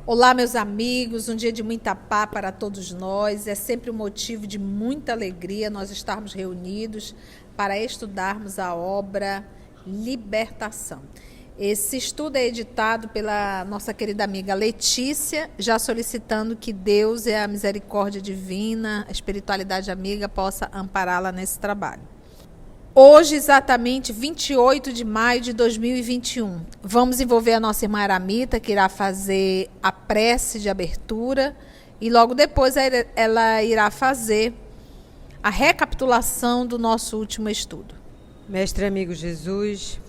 Olá, meus amigos, um dia de muita paz para todos nós. É sempre um motivo de muita alegria nós estarmos reunidos para estudarmos a obra Libertação. Esse estudo é editado pela nossa querida amiga Letícia, já solicitando que Deus e a misericórdia divina, a espiritualidade amiga, possa ampará-la nesse trabalho. Hoje, exatamente 28 de maio de 2021, vamos envolver a nossa irmã Aramita, que irá fazer a prece de abertura, e logo depois ela irá fazer a recapitulação do nosso último estudo. Mestre amigo Jesus,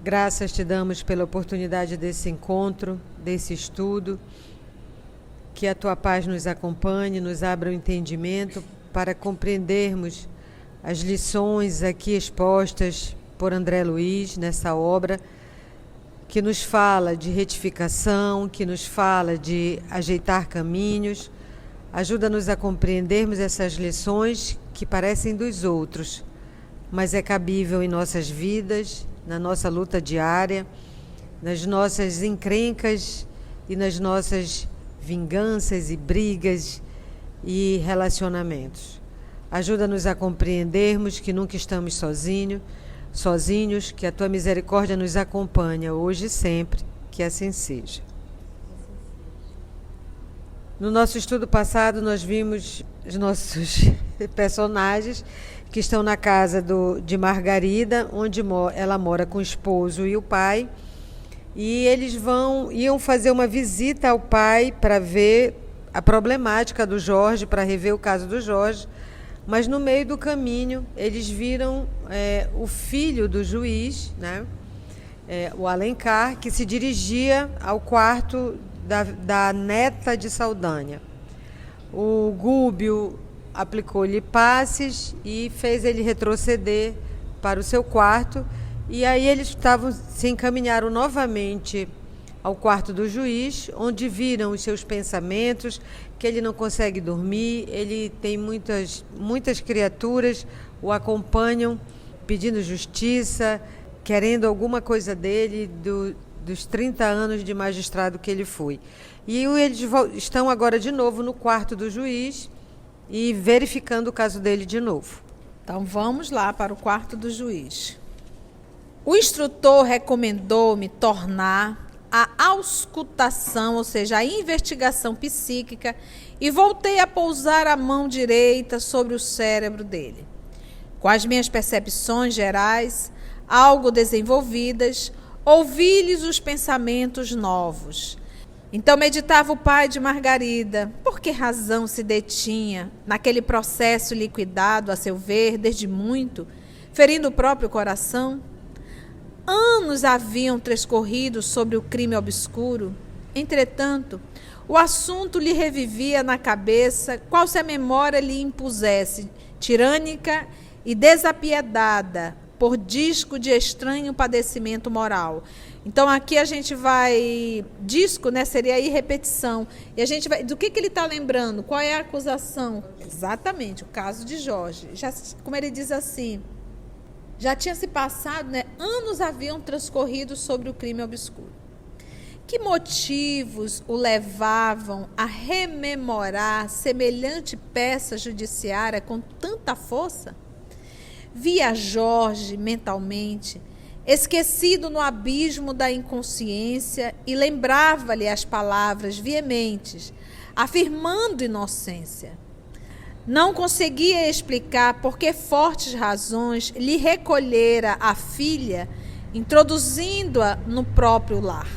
graças te damos pela oportunidade desse encontro, desse estudo, que a tua paz nos acompanhe, nos abra o entendimento para compreendermos as lições aqui expostas por André Luiz nessa obra, que nos fala de retificação, que nos fala de ajeitar caminhos. Ajuda-nos a compreendermos essas lições que parecem dos outros, mas é cabível em nossas vidas, na nossa luta diária, nas nossas encrencas e nas nossas vinganças e brigas e relacionamentos. Ajuda-nos a compreendermos que nunca estamos sozinhos, que a tua misericórdia nos acompanha hoje e sempre, que assim seja. No nosso estudo passado, nós vimos os nossos personagens que estão na casa de Margarida, onde ela mora com o esposo e o pai, e eles iam fazer uma visita ao pai para ver a problemática do Jorge, para rever o caso do Jorge. Mas no meio do caminho eles viram o filho do juiz, né, o Alencar, que se dirigia ao quarto da neta de Saldanha. O Gúbio aplicou-lhe passes e fez ele retroceder para o seu quarto, e aí eles se encaminharam novamente ao quarto do juiz, onde viram os seus pensamentos, que ele não consegue dormir, ele tem muitas criaturas o acompanham pedindo justiça, querendo alguma coisa dele dos 30 anos de magistrado que ele foi. E eles estão agora de novo no quarto do juiz e verificando o caso dele de novo. Então vamos lá para o quarto do juiz. O instrutor recomendou-me tornar a auscultação, ou seja, a investigação psíquica, e voltei a pousar a mão direita sobre o cérebro dele. Com as minhas percepções gerais, algo desenvolvidas, ouvi-lhes os pensamentos novos. Então meditava o pai de Margarida. Por que razão se detinha naquele processo liquidado, a seu ver, desde muito, ferindo o próprio coração? Anos haviam transcorrido sobre o crime obscuro. Entretanto, o assunto lhe revivia na cabeça, qual se a memória lhe impusesse, tirânica e desapiedada, por disco de estranho padecimento moral. Então aqui a gente vai... Disco, né, seria aí repetição. E a gente vai... Do que ele está lembrando? Qual é a acusação? Exatamente, o caso de Jorge. Já, como ele diz assim... Já tinha se passado, né? Anos haviam transcorrido sobre o crime obscuro. Que motivos o levavam a rememorar semelhante peça judiciária com tanta força? Via Jorge mentalmente, esquecido no abismo da inconsciência, e lembrava-lhe as palavras veementes, afirmando inocência. Não conseguia explicar por que fortes razões lhe recolhera a filha, introduzindo-a no próprio lar.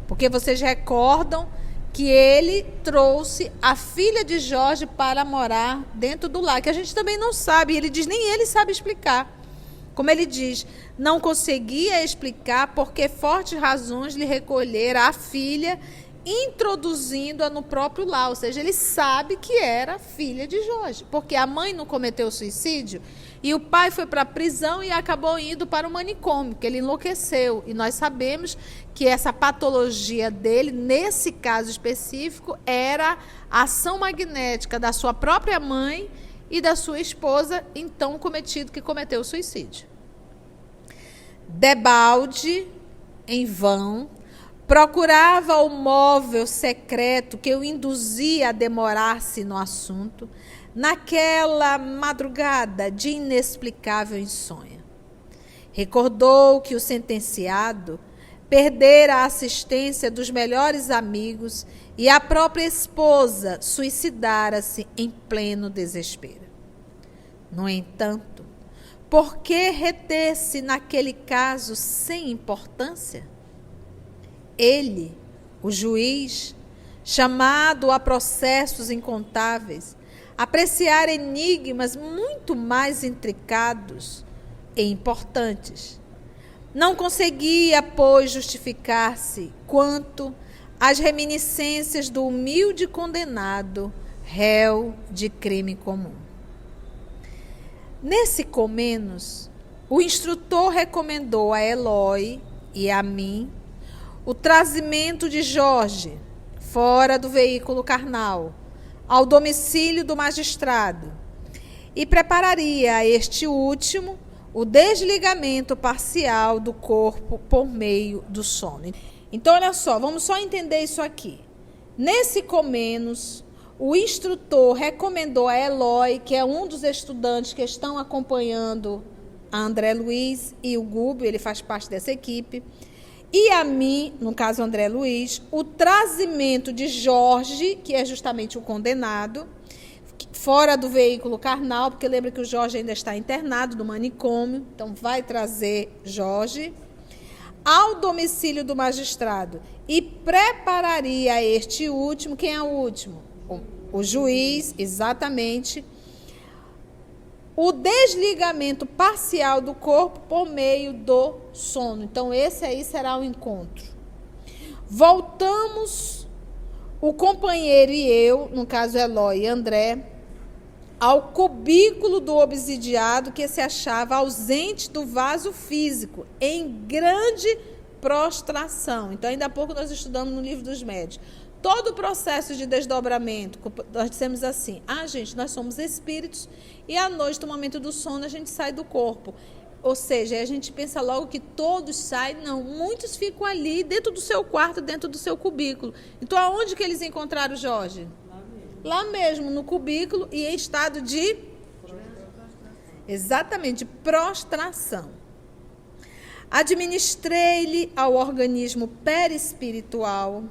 Porque vocês recordam que ele trouxe a filha de Jorge para morar dentro do lar, que a gente também não sabe, ele diz, nem ele sabe explicar. Como ele diz, não conseguia explicar por que fortes razões lhe recolhera a filha, introduzindo-a no próprio lar, ou seja, ele sabe que era filha de Jorge, porque a mãe não cometeu suicídio e o pai foi para a prisão e acabou indo para o manicômio, que ele enlouqueceu, e nós sabemos que essa patologia dele, nesse caso específico, era a ação magnética da sua própria mãe e da sua esposa, então que cometeu o suicídio. Debalde, em vão, procurava o móvel secreto que o induzia a demorar-se no assunto, naquela madrugada de inexplicável insônia. Recordou que o sentenciado perdera a assistência dos melhores amigos e a própria esposa suicidara-se em pleno desespero. No entanto, por que reter-se naquele caso sem importância? Ele, o juiz, chamado a processos incontáveis, apreciar enigmas muito mais intricados e importantes, não conseguia, pois, justificar-se quanto às reminiscências do humilde condenado, réu de crime comum. Nesse comenos, o instrutor recomendou a Eloy e a mim o trazimento de Jorge, fora do veículo carnal, ao domicílio do magistrado, e prepararia a este último o desligamento parcial do corpo por meio do sono. Então, olha só, vamos só entender isso aqui. Nesse comenos, o instrutor recomendou a Eloy, que é um dos estudantes que estão acompanhando a André Luiz e o Gúbio, ele faz parte dessa equipe, e a mim, no caso André Luiz, o trazimento de Jorge, que é justamente o condenado, fora do veículo carnal, porque lembra que o Jorge ainda está internado no manicômio, então vai trazer Jorge ao domicílio do magistrado e prepararia este último. Quem é o último? O juiz, exatamente, o desligamento parcial do corpo por meio do sono. Então, esse aí será o encontro. Voltamos, o companheiro e eu, no caso Eloy e André, ao cubículo do obsidiado que se achava ausente do vaso físico, em grande prostração. Então, ainda há pouco nós estudamos no livro dos médios. Todo o processo de desdobramento, nós dissemos assim, gente, nós somos espíritos e à noite, no momento do sono, a gente sai do corpo. Ou seja, a gente pensa logo que todos saem, não, muitos ficam ali dentro do seu quarto, dentro do seu cubículo. Então, aonde que eles encontraram Jorge? Lá mesmo, no cubículo e em estado de... Exatamente, de prostração. Administrei-lhe ao organismo perispiritual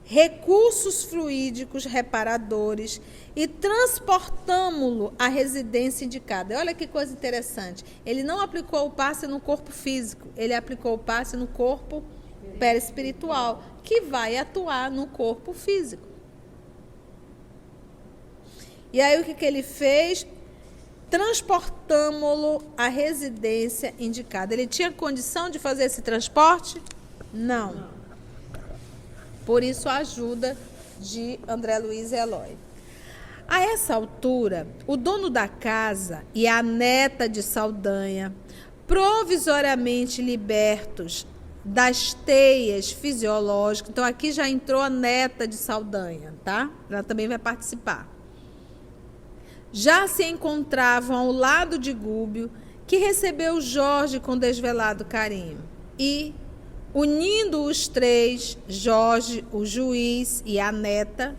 recursos fluídicos reparadores e transportamo-lo à residência indicada. Olha que coisa interessante. Ele não aplicou o passe no corpo físico, ele aplicou o passe no corpo perispiritual, que vai atuar no corpo físico. E aí o que ele fez? Transportamo-lo à residência indicada. Ele tinha condição de fazer esse transporte? Não. Por isso a ajuda de André Luiz e Eloy. A essa altura, o dono da casa e a neta de Saldanha, provisoriamente libertos das teias fisiológicas, então aqui já entrou a neta de Saldanha, tá? Ela também vai participar. Já se encontravam ao lado de Gúbio, que recebeu Jorge com desvelado carinho. E, unindo os três, Jorge, o juiz e a neta,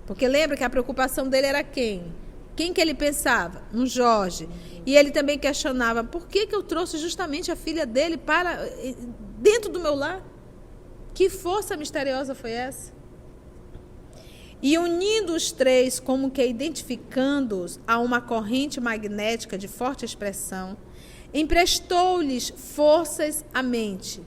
porque lembra que a preocupação dele era quem? Quem que ele pensava? No Jorge. E ele também questionava, por que eu trouxe justamente a filha dele para dentro do meu lar? Que força misteriosa foi essa? E unindo os três, como que identificando-os a uma corrente magnética de forte expressão, emprestou-lhes forças à mente,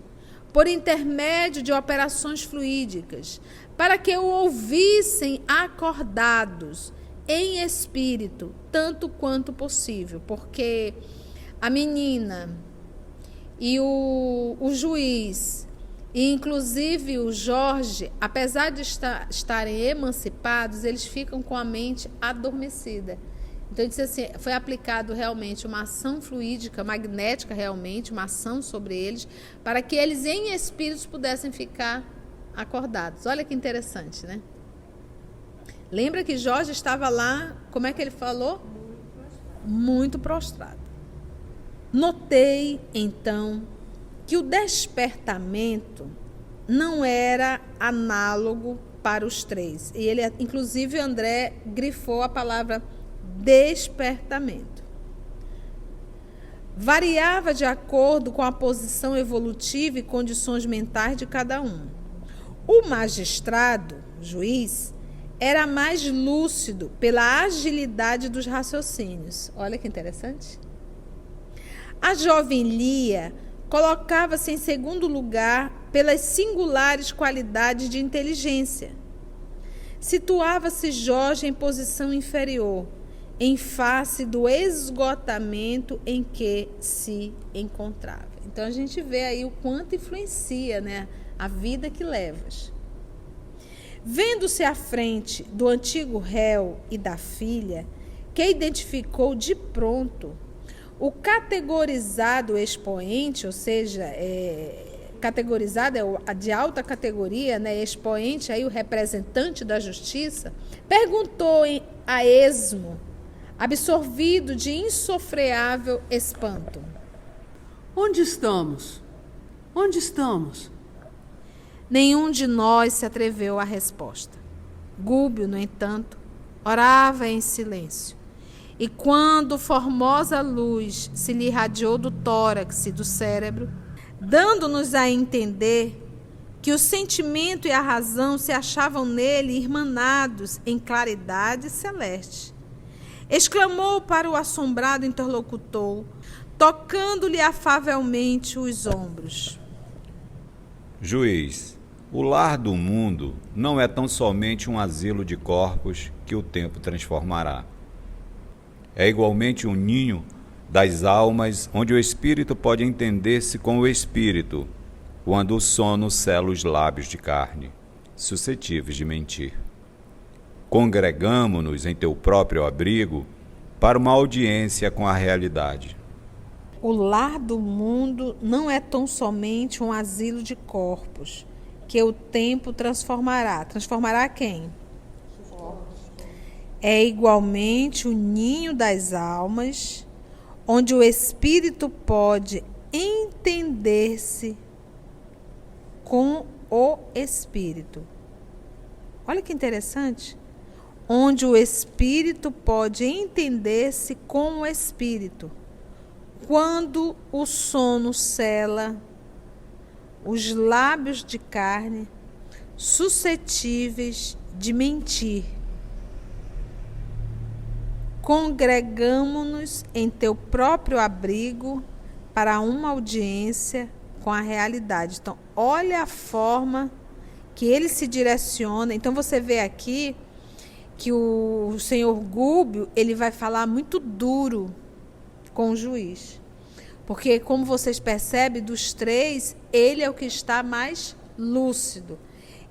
por intermédio de operações fluídicas, para que o ouvissem acordados, em espírito, tanto quanto possível, porque a menina e o juiz, e inclusive o Jorge, apesar de estarem emancipados, eles ficam com a mente adormecida. Então, ele disse assim, foi aplicado realmente uma ação fluídica, magnética realmente, uma ação sobre eles, para que eles em espíritos pudessem ficar acordados. Olha que interessante, né? Lembra que Jorge estava lá, como é que ele falou? Muito prostrado. Notei, então, que o despertamento não era análogo para os três. E ele, inclusive, André grifou a palavra despertamento. Variava de acordo com a posição evolutiva e condições mentais de cada um. O magistrado, juiz, era mais lúcido pela agilidade dos raciocínios. Olha que interessante. A jovem Lia colocava-se em segundo lugar pelas singulares qualidades de inteligência. Situava-se Jorge em posição inferior, em face do esgotamento em que se encontrava. Então a gente vê aí o quanto influencia, né, a vida que levas. Vendo-se à frente do antigo réu e da filha, que identificou de pronto o categorizado expoente, ou seja, categorizado é de alta categoria, né, expoente, aí o representante da justiça, perguntou a esmo, absorvido de insofreável espanto: Onde estamos? Onde estamos? Nenhum de nós se atreveu à resposta. Gúbio, no entanto, orava em silêncio. E quando formosa luz se lhe irradiou do tórax e do cérebro, dando-nos a entender que o sentimento e a razão se achavam nele irmanados em claridade celeste, exclamou para o assombrado interlocutor, tocando-lhe afavelmente os ombros: Juiz, o lar do mundo não é tão somente um asilo de corpos que o tempo transformará. É igualmente um ninho das almas, onde o espírito pode entender-se com o espírito, quando o sono sela os lábios de carne, suscetíveis de mentir. Congregamo-nos em teu próprio abrigo para uma audiência com a realidade. O lar do mundo não é tão somente um asilo de corpos, que o tempo transformará. Transformará quem? É igualmente o ninho das almas, onde o espírito pode entender-se com o espírito. Olha que interessante. Onde o espírito pode entender-se com o espírito, quando o sono cela os lábios de carne, suscetíveis de mentir. Congregamo-nos em teu próprio abrigo para uma audiência com a realidade. Então, olha a forma que ele se direciona. Então, você vê aqui que o senhor Gúbio, ele vai falar muito duro com o juiz. Porque, como vocês percebem, dos três, ele é o que está mais lúcido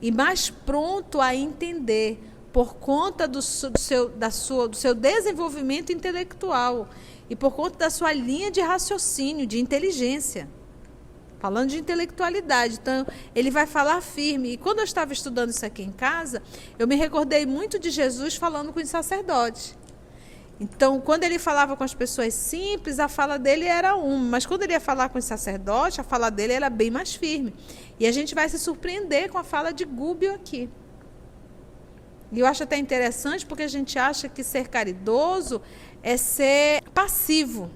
e mais pronto a entender, por conta do seu desenvolvimento intelectual e por conta da sua linha de raciocínio, de inteligência. Falando de intelectualidade. Então, ele vai falar firme. E quando eu estava estudando isso aqui em casa, eu me recordei muito de Jesus falando com os sacerdotes. Então, quando ele falava com as pessoas simples, a fala dele era uma. Mas quando ele ia falar com os sacerdotes, a fala dele era bem mais firme. E a gente vai se surpreender com a fala de Gúbio aqui. E eu acho até interessante, porque a gente acha que ser caridoso é ser passivo.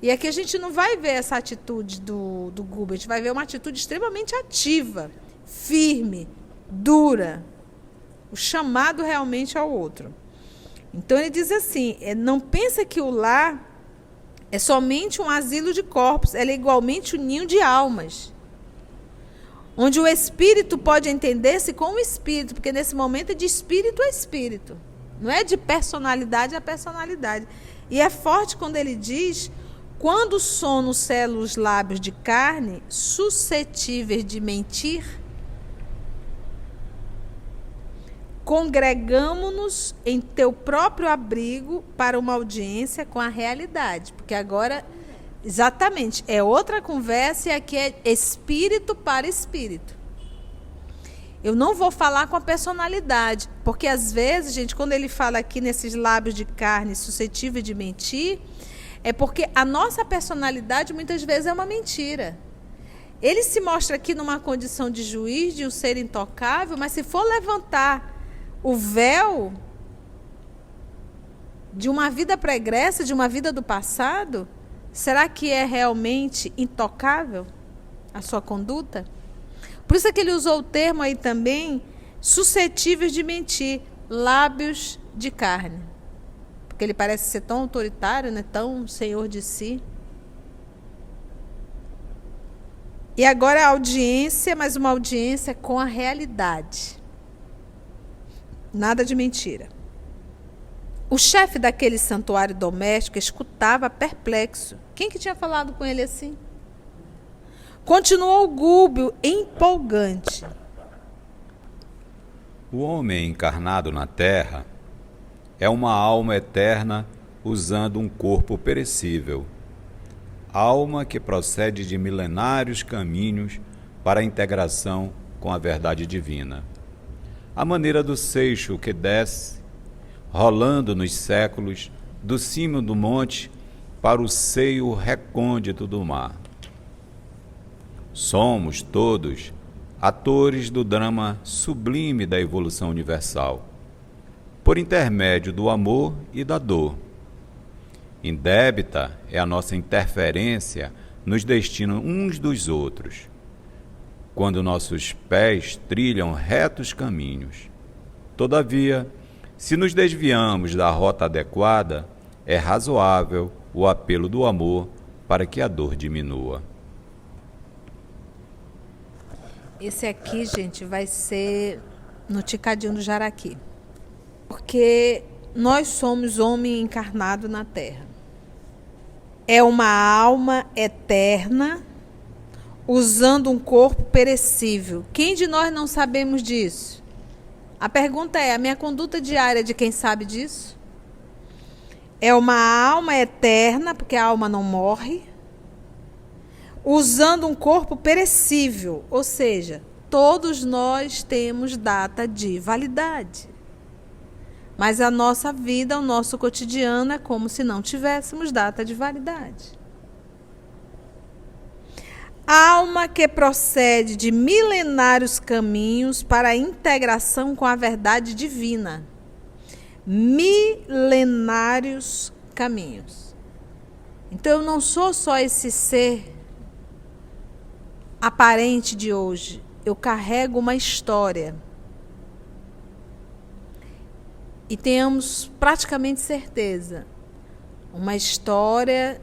E aqui a gente não vai ver essa atitude do Gúbio, a gente vai ver uma atitude extremamente ativa, firme, dura. O chamado realmente ao outro. Então ele diz assim, não pensa que o lar é somente um asilo de corpos, ela é igualmente um ninho de almas, onde o espírito pode entender-se com o espírito, porque nesse momento é de espírito a espírito, não é de personalidade a personalidade. E é forte quando ele diz, quando o sono sela os lábios de carne, suscetíveis de mentir, congregamo-nos em teu próprio abrigo para uma audiência com a realidade. Porque agora, exatamente, é outra conversa e aqui é espírito para espírito. Eu não vou falar com a personalidade, porque às vezes, gente, quando ele fala aqui nesses lábios de carne suscetível de mentir, é porque a nossa personalidade muitas vezes é uma mentira. Ele se mostra aqui numa condição de juiz, de um ser intocável, mas se for levantar o véu de uma vida pregressa, de uma vida do passado, será que é realmente intocável a sua conduta? Por isso é que ele usou o termo aí também, suscetíveis de mentir, lábios de carne. Porque ele parece ser tão autoritário, né? Tão senhor de si. E agora a audiência, mas uma audiência com a realidade. Nada de mentira. O chefe daquele santuário doméstico escutava perplexo. Quem que tinha falado com ele assim? Continuou Gúbio, empolgante. O homem encarnado na terra é uma alma eterna usando um corpo perecível. Alma que procede de milenários caminhos para a integração com a verdade divina. A maneira do seixo que desce, rolando nos séculos, do cimo do monte para o seio recôndito do mar. Somos todos atores do drama sublime da evolução universal, por intermédio do amor e da dor. Indébita é a nossa interferência nos destinos uns dos outros, quando nossos pés trilham retos caminhos. Todavia, se nos desviamos da rota adequada, é razoável o apelo do amor para que a dor diminua. Esse aqui, gente, vai ser no Ticadinho do Jaraqui. Porque nós somos homem encarnado na Terra. É uma alma eterna usando um corpo perecível. Quem de nós não sabemos disso? A pergunta é, a minha conduta diária de quem sabe disso? É uma alma eterna, porque a alma não morre, usando um corpo perecível, ou seja, todos nós temos data de validade. Mas a nossa vida, o nosso cotidiano é como se não tivéssemos data de validade. Alma que procede de milenários caminhos para a integração com a verdade divina. Milenários caminhos. Então eu não sou só esse ser aparente de hoje. Eu carrego uma história. E tenhamos praticamente certeza, uma história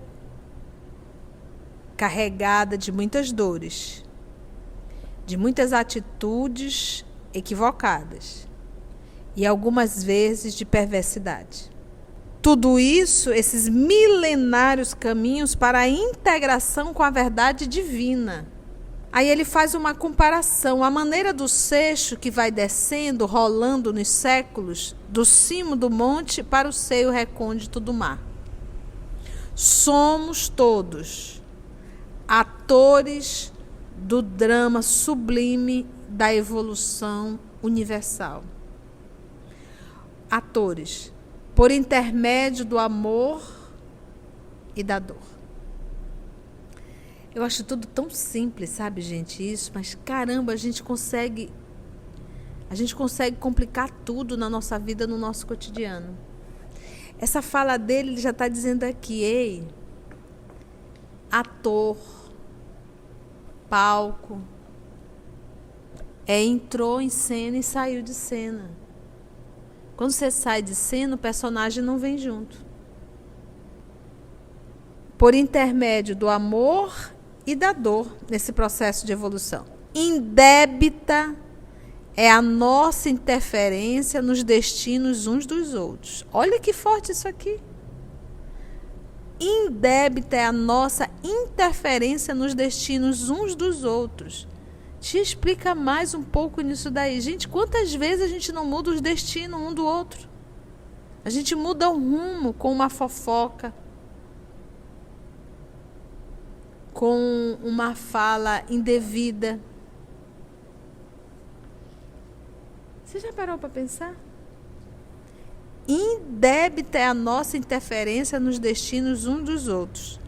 carregada de muitas dores, de muitas atitudes equivocadas e algumas vezes de perversidade. Tudo isso, esses milenários caminhos para a integração com a verdade divina. Aí ele faz uma comparação, a maneira do seixo que vai descendo, rolando nos séculos, do cimo do monte para o seio recôndito do mar. Somos todos atores do drama sublime da evolução universal. Atores, por intermédio do amor e da dor. Eu acho tudo tão simples, sabe, gente, isso, mas caramba, a gente consegue complicar tudo na nossa vida, no nosso cotidiano. Essa fala dele, ele já está dizendo aqui, ei, ator, palco, entrou em cena e saiu de cena. Quando você sai de cena, o personagem não vem junto. Por intermédio do amor e da dor nesse processo de evolução. Indébita é a nossa interferência nos destinos uns dos outros. Olha que forte isso aqui. Indébita é a nossa interferência nos destinos uns dos outros. Te explica mais um pouco nisso daí. Gente, quantas vezes a gente não muda os destinos um do outro? A gente muda o rumo com uma fofoca, com uma fala indevida. Você já parou para pensar? Indébita é a nossa interferência nos destinos uns dos outros.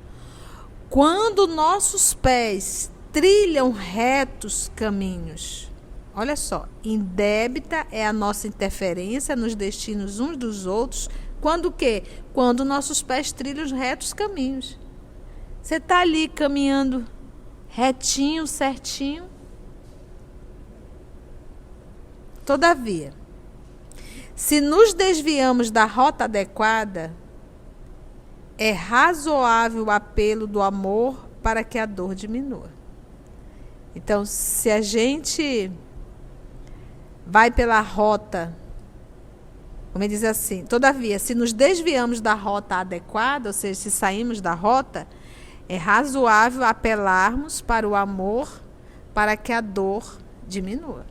Quando nossos pés trilham retos caminhos. Olha só, indébita é a nossa interferência nos destinos uns dos outros. Quando o quê? Quando nossos pés trilham os retos caminhos. Você está ali caminhando retinho, certinho. Todavia, se nos desviamos da rota adequada, é razoável o apelo do amor para que a dor diminua. Então, se a gente vai pela rota, como diz assim, todavia, se nos desviamos da rota adequada, ou seja, se saímos da rota, é razoável apelarmos para o amor para que a dor diminua.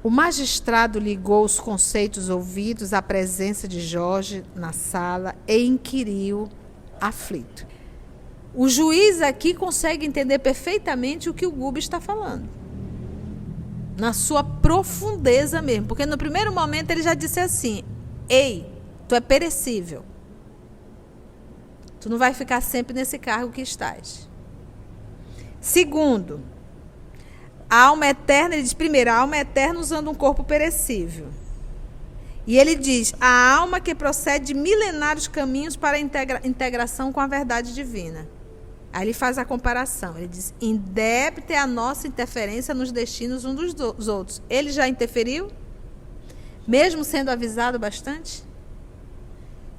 O magistrado ligou os conceitos ouvidos à presença de Jorge na sala e inquiriu aflito. O juiz aqui consegue entender perfeitamente o que o Gubi está falando. Na sua profundeza mesmo. Porque no primeiro momento ele já disse assim: ei, tu é perecível. Tu não vai ficar sempre nesse cargo que estás. Segundo, a alma eterna, ele diz primeiro, a alma eterna usando um corpo perecível. E ele diz, a alma que procede de milenários caminhos para a integração com a verdade divina. Aí ele faz a comparação, ele diz, indébita é a nossa interferência nos destinos uns dos outros. Ele já interferiu? Mesmo sendo avisado bastante?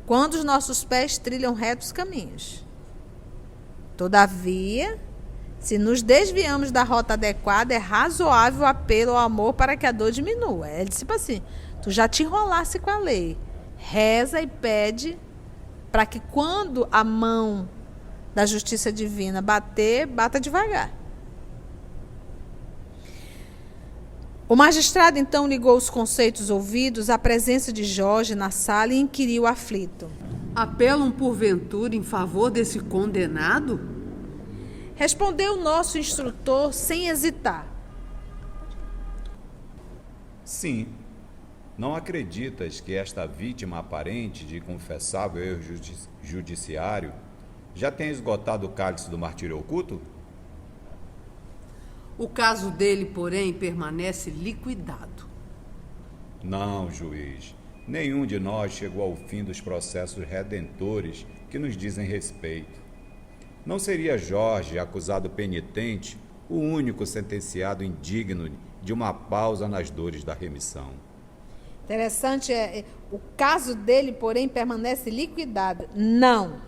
Quando os nossos pés trilham retos caminhos. Todavia, se nos desviamos da rota adequada, é razoável o apelo ao amor para que a dor diminua. Ele disse assim, tu já te enrolasse com a lei. Reza e pede para que quando a mão da justiça divina bater, bata devagar. O magistrado então ligou os conceitos ouvidos à presença de Jorge na sala e inquiriu aflito. Apelam porventura em favor desse condenado? Respondeu o nosso instrutor sem hesitar. Sim. Não acreditas que esta vítima aparente de confessável erro judiciário já tenha esgotado o cálice do martírio oculto? O caso dele, porém, permanece liquidado. Não, juiz. Nenhum de nós chegou ao fim dos processos redentores que nos dizem respeito. Não seria Jorge, acusado penitente, o único sentenciado indigno de uma pausa nas dores da remissão. Interessante o caso dele, porém, permanece liquidado. Não,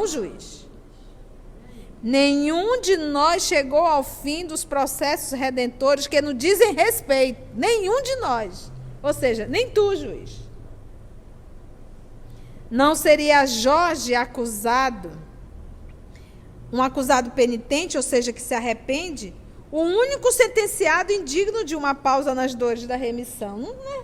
juiz. Nenhum de nós chegou ao fim dos processos redentores que nos dizem respeito. Nenhum de nós. Ou seja, nem tu, juiz. Não seria Jorge acusado, um acusado penitente, ou seja, que se arrepende, o único sentenciado indigno de uma pausa nas dores da remissão. Não é?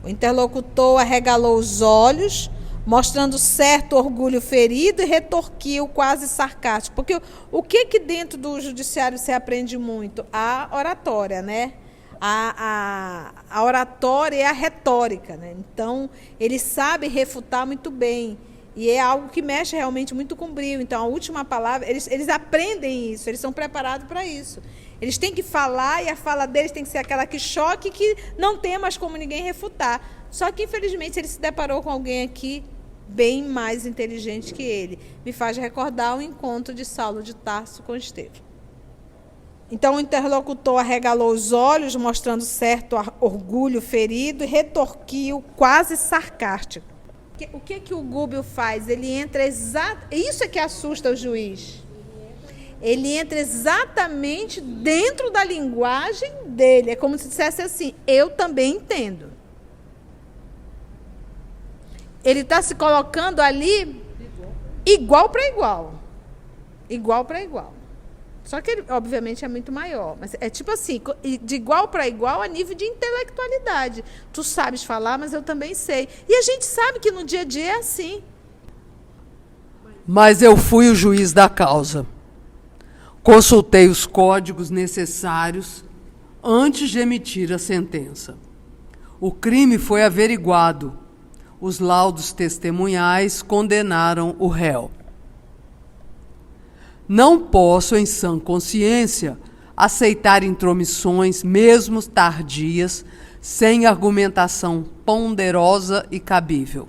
O interlocutor arregalou os olhos, mostrando certo orgulho ferido e retorquiu quase sarcástico. Porque o que dentro do judiciário se aprende muito? A oratória, né? A oratória e a retórica, né? Então, ele sabe refutar muito bem. E é algo que mexe realmente muito com o brio. Então, a última palavra, eles aprendem isso, eles são preparados para isso. Eles têm que falar e a fala deles tem que ser aquela que choque, que não tem mais como ninguém refutar. Só que, infelizmente, ele se deparou com alguém aqui bem mais inteligente que ele. Me faz recordar o encontro de Saulo de Tarso com Estevão. Então, o interlocutor arregalou os olhos, mostrando certo orgulho ferido, e retorquiu quase sarcástico. O que o Gubbio faz? Ele entra isso é que assusta o juiz. Ele entra exatamente dentro da linguagem dele. É como se dissesse assim, eu também entendo. Ele está se colocando ali igual para igual. Igual para igual. Só que ele, obviamente, é muito maior. Mas é tipo assim, de igual para igual a nível de intelectualidade. Tu sabes falar, mas eu também sei. E a gente sabe que no dia a dia é assim. Mas eu fui o juiz da causa. Consultei os códigos necessários antes de emitir a sentença. O crime foi averiguado. Os laudos testemunhais condenaram o réu. Não posso, em sã consciência, aceitar intromissões, mesmo tardias, sem argumentação ponderosa e cabível.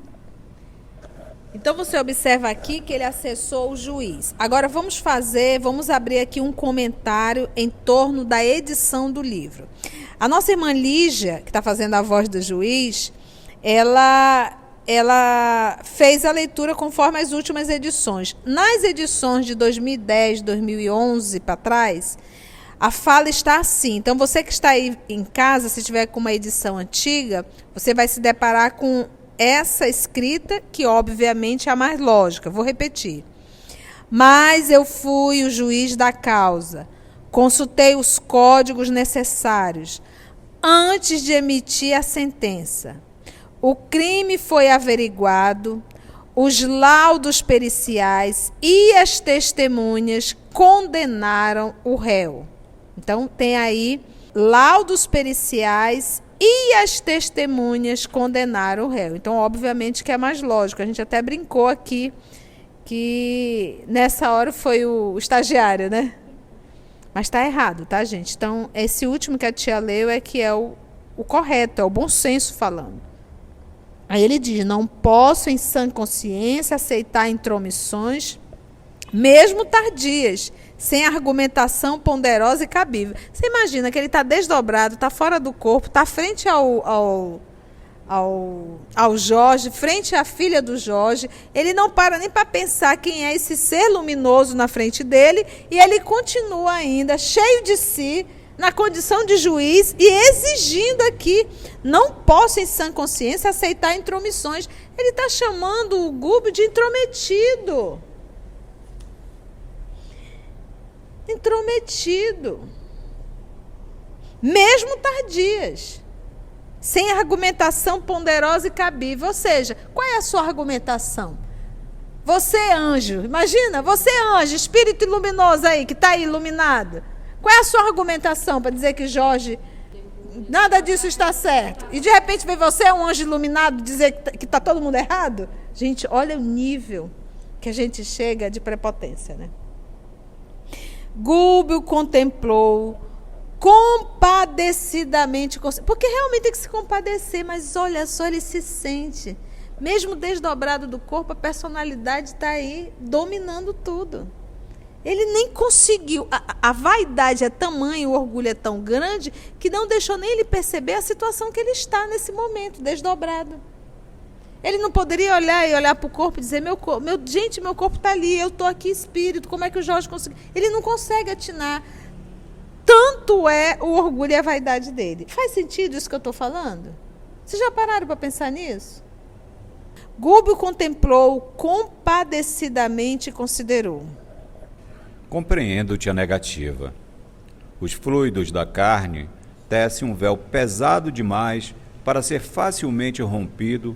Então você observa aqui que ele acessou o juiz. Agora vamos abrir aqui um comentário em torno da edição do livro. A nossa irmã Lígia, que está fazendo a voz do juiz, ela fez a leitura conforme as últimas edições. Nas edições de 2010, 2011 para trás, a fala está assim. Então você que está aí em casa, se tiver com uma edição antiga, você vai se deparar com essa escrita, que obviamente é a mais lógica. Vou repetir. Mas eu fui o juiz da causa, consultei os códigos necessários antes de emitir a sentença. O crime foi averiguado, os laudos periciais e as testemunhas condenaram o réu. Então tem aí laudos periciais e as testemunhas condenaram o réu. Então, obviamente que é mais lógico. A gente até brincou aqui que nessa hora foi o estagiário, né? Mas está errado, tá, gente? Então, esse último que a tia leu é que é o correto, é o bom senso falando. Aí ele diz, não posso, em sã consciência, aceitar intromissões, mesmo tardias, sem argumentação ponderosa e cabível. Você imagina que ele está desdobrado, está fora do corpo, está frente ao Jorge, frente à filha do Jorge. Ele não para nem para pensar quem é esse ser luminoso na frente dele, e ele continua ainda cheio de si, na condição de juiz, e exigindo aqui, não posso em sã consciência aceitar intromissões. Ele está chamando o Gúbio de intrometido. Intrometido, mesmo tardias, sem argumentação ponderosa e cabível. Ou seja, qual é a sua argumentação? Você é anjo, imagina, você é anjo, espírito luminoso aí, que está aí iluminado. Qual é a sua argumentação para dizer que Jorge, nada disso está certo? E de repente vem você, um anjo iluminado, dizer que está todo mundo errado? Gente, olha o nível que a gente chega de prepotência, né? Gúbio contemplou compadecidamente, porque realmente tem que se compadecer, mas olha só, ele se sente, mesmo desdobrado do corpo, a personalidade está aí dominando tudo. Ele nem conseguiu, a vaidade é tamanha, o orgulho é tão grande, que não deixou nem ele perceber a situação que ele está nesse momento, desdobrado. Ele não poderia olhar para o corpo e dizer, meu corpo está ali, eu estou aqui espírito, como é que o Jorge conseguiu? Ele não consegue atinar. Tanto é o orgulho e a vaidade dele. Faz sentido isso que eu estou falando? Vocês já pararam para pensar nisso? Gúbio contemplou compadecidamente e considerou. Compreendo-te a negativa. Os fluidos da carne tecem um véu pesado demais para ser facilmente rompido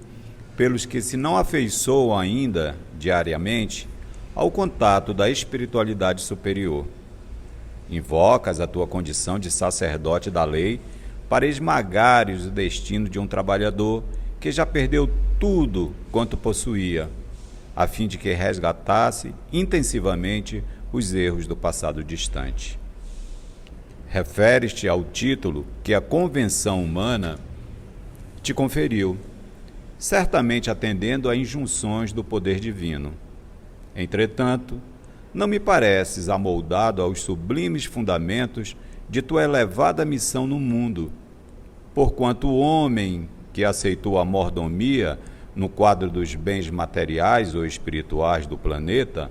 pelos que se não afeiçoam ainda, diariamente, ao contato da espiritualidade superior. Invocas a tua condição de sacerdote da lei para esmagares o destino de um trabalhador que já perdeu tudo quanto possuía, a fim de que resgatasse intensivamente os erros do passado distante. Referes-te ao título que a convenção humana te conferiu, certamente atendendo a injunções do poder divino. Entretanto, não me pareces amoldado aos sublimes fundamentos de tua elevada missão no mundo, porquanto o homem que aceitou a mordomia no quadro dos bens materiais ou espirituais do planeta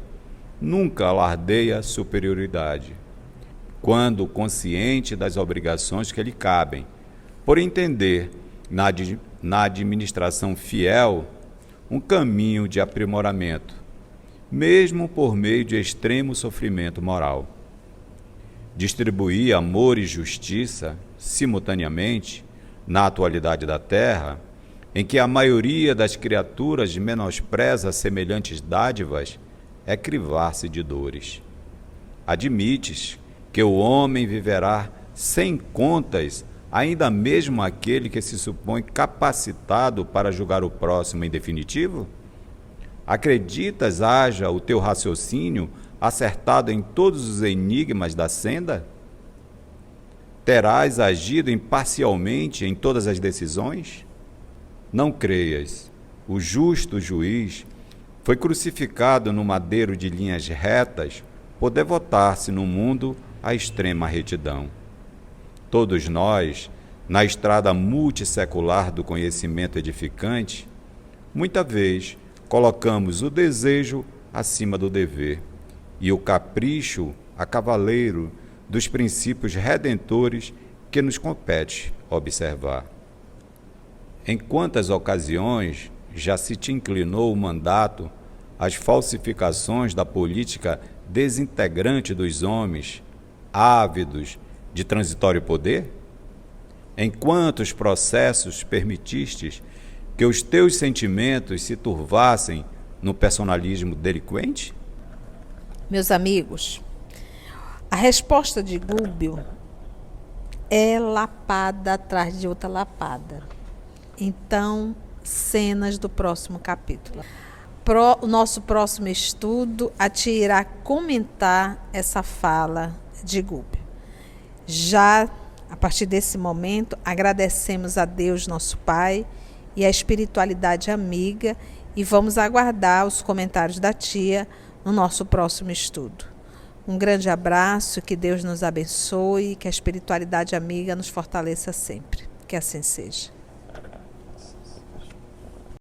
nunca alardeia superioridade, quando consciente das obrigações que lhe cabem, por entender na administração fiel um caminho de aprimoramento, mesmo por meio de extremo sofrimento moral. Distribuir amor e justiça simultaneamente na atualidade da Terra, em que a maioria das criaturas menospreza semelhantes dádivas, é crivar-se de dores. Admites que o homem viverá sem contas, ainda mesmo aquele que se supõe capacitado para julgar o próximo em definitivo? Acreditas haja o teu raciocínio acertado em todos os enigmas da senda? Terás agido imparcialmente em todas as decisões? Não creias, o justo juiz foi crucificado no madeiro de linhas retas por devotar-se no mundo à extrema retidão. Todos nós, na estrada multissecular do conhecimento edificante, muita vez colocamos o desejo acima do dever e o capricho a cavaleiro dos princípios redentores que nos compete observar. Em quantas ocasiões já se te inclinou o mandato às falsificações da política desintegrante dos homens, ávidos de transitório poder? Em quantos processos permitistes que os teus sentimentos se turvassem no personalismo delinquente? Meus amigos, a resposta de Gúbio é lapada atrás de outra lapada. Então, cenas do próximo capítulo. O nosso próximo estudo a ti irá comentar essa fala de Gúbio. Já a partir desse momento, agradecemos a Deus, nosso Pai, e a espiritualidade amiga, e vamos aguardar os comentários da tia no nosso próximo estudo. Um grande abraço, que Deus nos abençoe e que a espiritualidade amiga nos fortaleça sempre. Que assim seja.